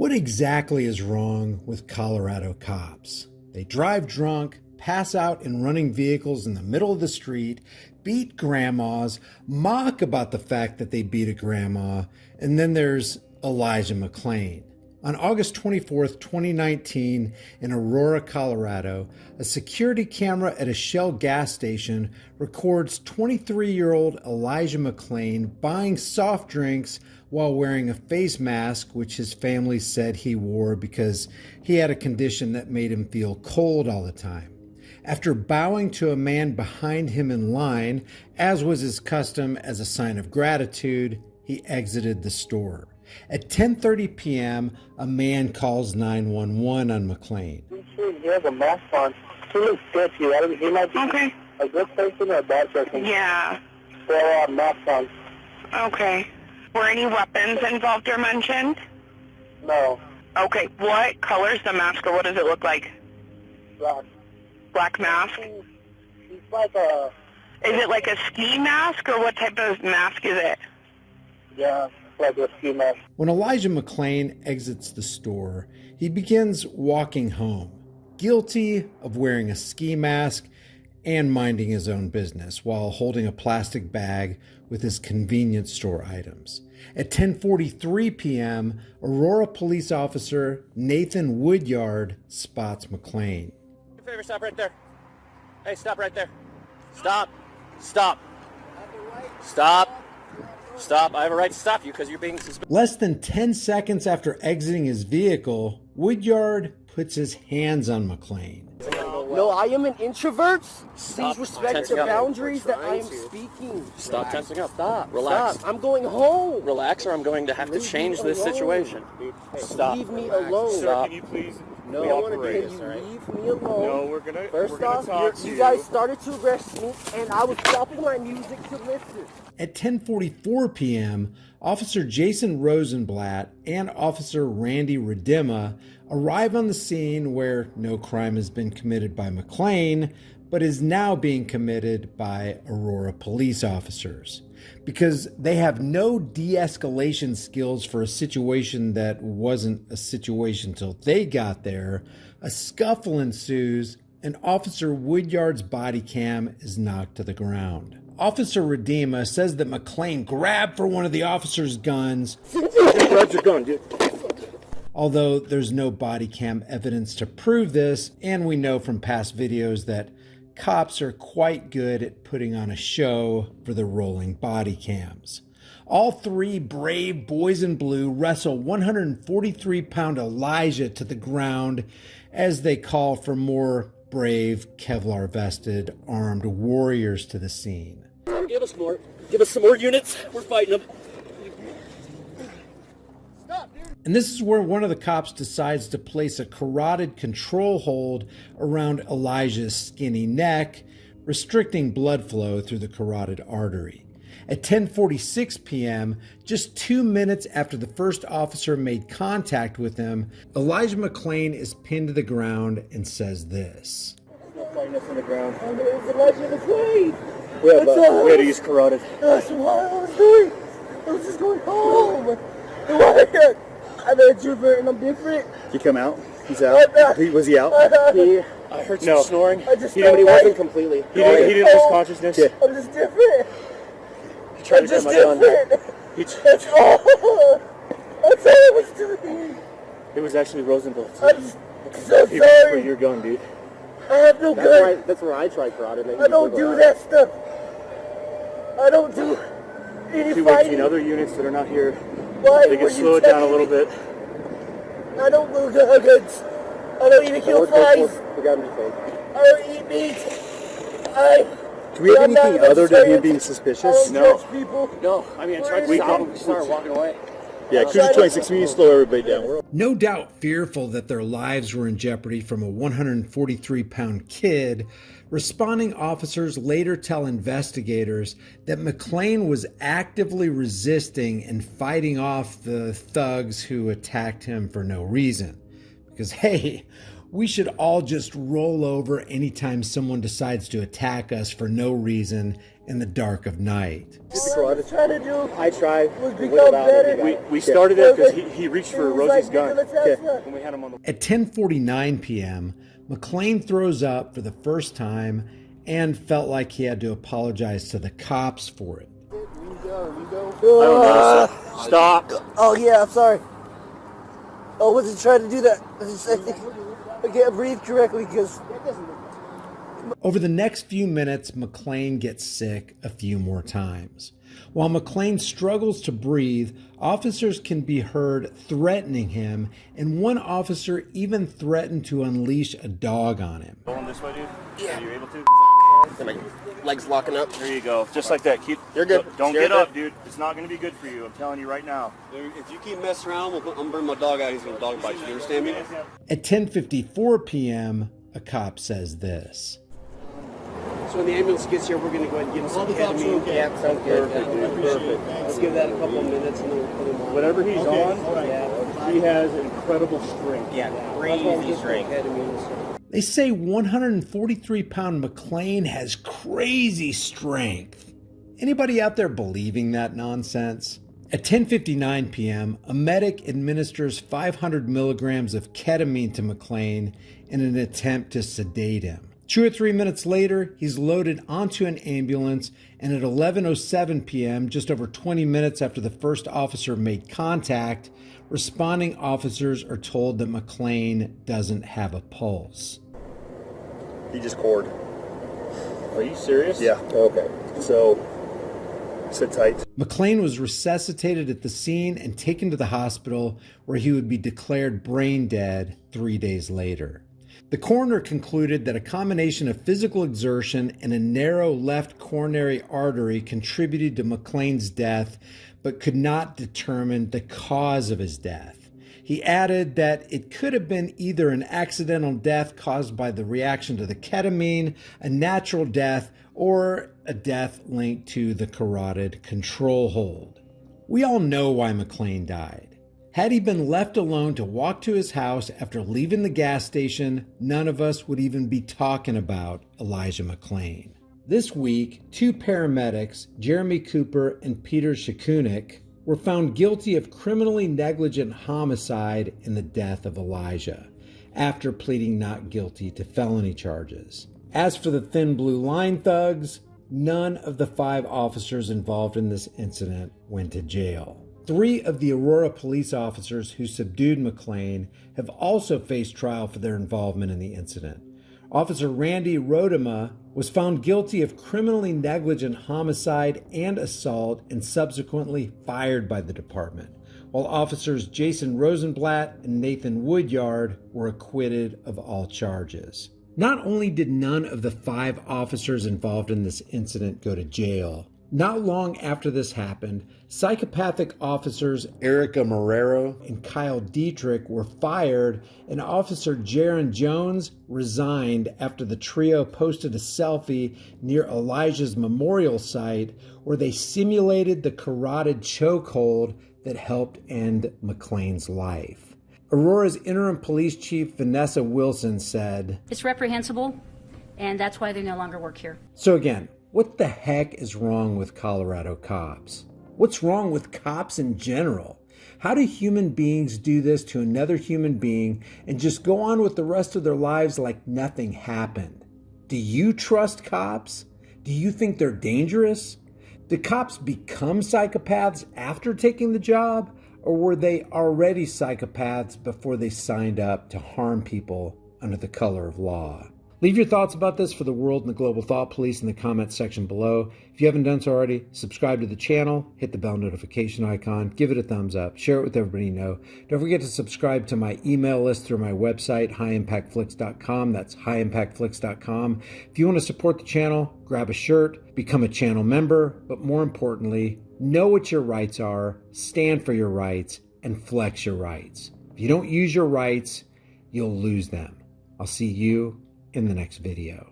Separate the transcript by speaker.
Speaker 1: What exactly is wrong with Colorado cops? They drive drunk, pass out in running vehicles in the middle of the street, beat grandmas, mock about the fact that they beat a grandma, and then there's Elijah McClain. On August 24th, 2019, in Aurora, Colorado, a security camera at a Shell gas station records 23-year-old Elijah McClain buying soft drinks while wearing a face mask, which his family said he wore because he had a condition that made him feel cold all the time. After bowing to a man behind him in line, as was his custom as a sign of gratitude, he exited the store. At 10:30 p.m., a man calls 911 on McClain.
Speaker 2: He has a mask on. He looks sketchy. He might be a good person or a bad person.
Speaker 3: Yeah.
Speaker 2: So, mask on.
Speaker 3: Okay. Were any weapons involved or mentioned?
Speaker 2: No.
Speaker 3: Okay. What color's the mask, or what does it look like?
Speaker 2: Black.
Speaker 3: Black mask?
Speaker 2: He's like a...
Speaker 3: Is it like a ski mask, or what type of mask is it?
Speaker 2: Yeah, like a ski mask.
Speaker 1: When Elijah McClain exits the store, he begins walking home, guilty of wearing a ski mask and minding his own business while holding a plastic bag with his convenience store items. At 10:43 p.m., Aurora police officer Nathan Woodyard spots McClain.
Speaker 4: Favor, stop right there. Hey, stop right there. Stop. Stop. Stop. Stop. I have a right to stop you because you're being suspicious.
Speaker 1: Less than 10 seconds after exiting his vehicle, Woodyard puts his hands on McClain.
Speaker 5: No, I am an introvert.
Speaker 4: Stop.
Speaker 5: Please respect the
Speaker 4: Tensing up.
Speaker 5: boundaries that I am speaking.
Speaker 4: Stop tensing up.
Speaker 5: Stop.
Speaker 4: Relax.
Speaker 5: Stop. I'm going home.
Speaker 4: Relax, or I'm going to have to
Speaker 5: Leave
Speaker 4: change
Speaker 5: me
Speaker 4: this
Speaker 5: alone.
Speaker 4: situation. Stop.
Speaker 5: Leave me alone.
Speaker 4: Stop.
Speaker 6: Can you please
Speaker 5: No,
Speaker 6: cooperate?
Speaker 5: can you leave me alone?
Speaker 6: No, we're gonna
Speaker 5: First off,
Speaker 6: talk to
Speaker 5: you guys started to arrest me, and I was stopping my music to listen.
Speaker 1: At 10:44 p.m., Officer Jason Rosenblatt and Officer Randy Redema arrive on the scene where no crime has been committed by McClain, but is now being committed by Aurora police officers. Because they have no de-escalation skills for a situation that wasn't a situation till they got there, a scuffle ensues and Officer Woodyard's body cam is knocked to the ground. Officer Redema says that McClain grabbed for one of the officer's guns,
Speaker 5: Grab your gun, dude.
Speaker 1: although there's no body cam evidence to prove this, and we know from past videos that cops are quite good at putting on a show for the rolling body cams. All three brave boys in blue wrestle 143-pound Elijah to the ground as they call for more brave, Kevlar-vested, armed warriors to the scene.
Speaker 4: Give us more. Give us some more units. We're fighting them.
Speaker 1: And this is where one of the cops decides to place a carotid control hold around Elijah's skinny neck, restricting blood flow through the carotid artery. At 10:46 p.m., just 2 minutes after the first officer made contact with him, Elijah McClain is pinned to the ground and says this.
Speaker 5: Fighting us on the ground. It was Elijah McClain.
Speaker 6: We had to use carotid.
Speaker 5: That's what I was doing. I was just going home. I'm an introvert and I'm different.
Speaker 6: Did he come out? He's out. Was he out?
Speaker 4: I heard some snoring.
Speaker 5: I just
Speaker 6: He wasn't
Speaker 5: completely.
Speaker 6: He didn't lose consciousness. Yeah.
Speaker 5: I'm just different.
Speaker 4: He tried
Speaker 5: I'm
Speaker 4: to
Speaker 5: just
Speaker 4: grab my gun.
Speaker 5: different. That's all. That's all I was doing.
Speaker 6: It was actually Rosenblatt.
Speaker 5: I'm so
Speaker 6: For
Speaker 5: sorry.
Speaker 6: your gun, dude.
Speaker 5: I have no gun.
Speaker 7: That's where I try carotid.
Speaker 5: I don't do that stuff. I don't do any
Speaker 6: If you
Speaker 5: fighting.
Speaker 6: in other units that are not here,
Speaker 5: Why
Speaker 6: they
Speaker 5: were
Speaker 6: can
Speaker 5: you
Speaker 6: slow it down a
Speaker 5: touching
Speaker 6: little
Speaker 5: me?
Speaker 6: bit.
Speaker 5: I don't do guns. I don't even kill flies.
Speaker 7: We got him detained.
Speaker 5: I don't eat meat.
Speaker 6: Do we have
Speaker 5: I'm not
Speaker 6: anything other than him
Speaker 5: vegetarian.
Speaker 6: being
Speaker 5: I
Speaker 6: suspicious?
Speaker 5: don't judge people.
Speaker 4: No, I mean, I tried to
Speaker 5: We
Speaker 4: stop
Speaker 5: can-
Speaker 4: him. He started walking away.
Speaker 6: Yeah, Cruiser 26, we need to slow everybody down.
Speaker 1: No doubt fearful that their lives were in jeopardy from a 143-pound kid, responding officers later tell investigators that McClain was actively resisting and fighting off the thugs who attacked him for no reason. Because, hey, We should all just roll over anytime someone decides to attack us for no reason in the dark of night.
Speaker 5: All I was trying to do
Speaker 6: I tried.
Speaker 5: was become better.
Speaker 6: We started it because he reached for
Speaker 5: He was like,
Speaker 6: Rosie's gun.
Speaker 5: "Let's have fun."
Speaker 6: When we had him on the...
Speaker 1: At 10:49 p.m., McClain throws up for the first time and felt like he had to apologize to the cops for it.
Speaker 6: Stop.
Speaker 5: Oh yeah, I'm sorry. I wasn't trying to do that. I can't breathe correctly because
Speaker 1: Over the next few minutes, McClain gets sick a few more times. While McClain struggles to breathe, officers can be heard threatening him, and one officer even threatened to unleash a dog on him.
Speaker 6: Going this way, dude?
Speaker 4: Yeah.
Speaker 6: Are you able to?
Speaker 4: My legs locking up.
Speaker 6: There you go. Just like that.
Speaker 4: You're good.
Speaker 6: Don't
Speaker 4: You're
Speaker 6: get
Speaker 4: good.
Speaker 6: up, dude. It's not going to be good for you. I'm telling you right now.
Speaker 7: If you keep messing around, I'm gonna bring my dog out. He's gonna dog bite you. You understand me?
Speaker 1: At 10:54 p.m., a cop says this.
Speaker 7: So when the ambulance gets here, we're gonna go ahead and get him some ketamine.
Speaker 4: Yeah, sounds good.
Speaker 6: Perfect, dude. Perfect.
Speaker 7: Let's give that a couple of minutes and then we'll put him on.
Speaker 6: Whatever he's on, he has incredible strength.
Speaker 4: Yeah,
Speaker 7: That's why we'll
Speaker 4: crazy
Speaker 7: get
Speaker 4: strength.
Speaker 7: ketamine.
Speaker 1: They say 143-pound McClain has crazy strength. Anybody out there believing that nonsense? At 10:59 p.m., a medic administers 500 milligrams of ketamine to McClain in an attempt to sedate him. 2 or 3 minutes later, he's loaded onto an ambulance, and at 11:07 p.m., just over 20 minutes after the first officer made contact, responding officers are told that McClain doesn't have a pulse.
Speaker 6: He just cored. Are you serious?
Speaker 8: Yeah, okay. So, sit tight.
Speaker 1: McClain was resuscitated at the scene and taken to the hospital, where he would be declared brain dead 3 days later. The coroner concluded that a combination of physical exertion and a narrow left coronary artery contributed to McClain's death, but could not determine the cause of his death. He added that it could have been either an accidental death caused by the reaction to the ketamine, a natural death, or a death linked to the carotid control hold. We all know why McClain died. Had he been left alone to walk to his house after leaving the gas station, none of us would even be talking about Elijah McClain. This week, 2 paramedics, Jeremy Cooper and Peter Shakunik, were found guilty of criminally negligent homicide in the death of Elijah, after pleading not guilty to felony charges. As for the Thin Blue Line thugs, none of the 5 officers involved in this incident went to jail. 3 of the Aurora police officers who subdued McClain have also faced trial for their involvement in the incident. Officer Randy Rodema was found guilty of criminally negligent homicide and assault and subsequently fired by the department, while officers Jason Rosenblatt and Nathan Woodyard were acquitted of all charges. Not only did none of the 5 officers involved in this incident go to jail, not long after this happened, psychopathic officers Erica Marrero and Kyle Dietrich were fired, and Officer Jaron Jones resigned after the trio posted a selfie near Elijah's memorial site where they simulated the carotid chokehold that helped end McClain's life. Aurora's interim police chief Vanessa Wilson said,
Speaker 9: "It's reprehensible, and that's why they no longer work here."
Speaker 1: So again, what the heck is wrong with Colorado cops? What's wrong with cops in general? How do human beings do this to another human being and just go on with the rest of their lives like nothing happened? Do you trust cops? Do you think they're dangerous? Did cops become psychopaths after taking the job, or were they already psychopaths before they signed up to harm people under the color of law? Leave your thoughts about this for the world and the global thought police in the comments section below. If you haven't done so already, subscribe to the channel, hit the bell notification icon, give it a thumbs up, share it with everybody you know. Don't forget to subscribe to my email list through my website, highimpactflix.com. That's highimpactflix.com. If you want to support the channel, grab a shirt, become a channel member, but more importantly, know what your rights are, stand for your rights, and flex your rights. If you don't use your rights, you'll lose them. I'll see you in the next video.